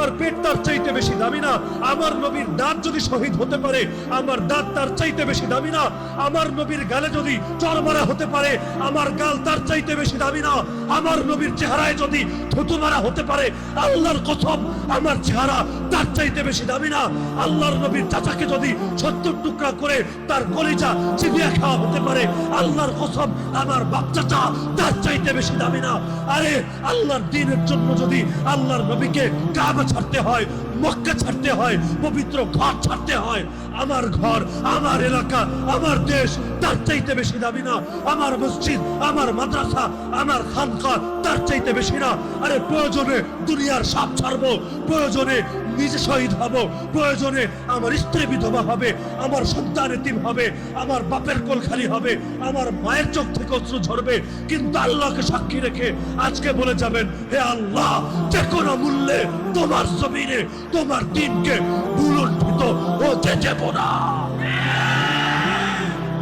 আপনার পেট তার চাইতে বেশি দামি না। আমার নবীর দাঁত যদি শহীদ হতে পারে, আমার দাঁত তার চাইতে বেশি দামি না। আমার নবীর গালে যদি চড় মারা হতে পারে, আমার গাল তার চাইতে বেশি দামি না। আমার নবীর চেহারায় যদি থুতু মারা হতে পারে, আল্লাহর কসম আমার চেহারা তার চাইতে বেশি দামি না। আল্লাহর নবীর চাচাকে যদি 70 টুকরা করে তার কলিজা চিবিয়ে খাওয়া হতে পারে, আল্লাহর কসম আমার বাপ চাচা তার চাইতে বেশি দামি না। আরে আল্লাহর দ্বীনের জন্য যদি আল্লাহর নবীকে কাবা ছাড়তে হয়, মক্কা ছাড়তে হয়, পবিত্র ঘর ছাড়তে হয়, আমার ঘর, আমার এলাকা, আমার দেশ তার চাইতে বেশি দামি না। আমার মসজিদ, আমার মাদ্রাসা, আমার খানকা তার চাইতে বেশি না। আরে প্রয়োজনে দুনিয়ার সব ছাড়বো, প্রয়োজনে নিজে শহীদ হব, প্রয়োজনে আমার স্ত্রী বিধবা হবে, আমার সন্তান এতিম হবে, আমার বাপের কোল খালি হবে, আমার মায়ের চোখ থেকে অশ্রু ঝরবে, কিন্তু আল্লাহকে সাক্ষী রেখে আজকে বলে যাবেন, হে আল্লাহ, যে কোনো মূল্যে তোমার জমিনে তোমার দিনকে ভুলুণ্ঠিত হতে দেব না।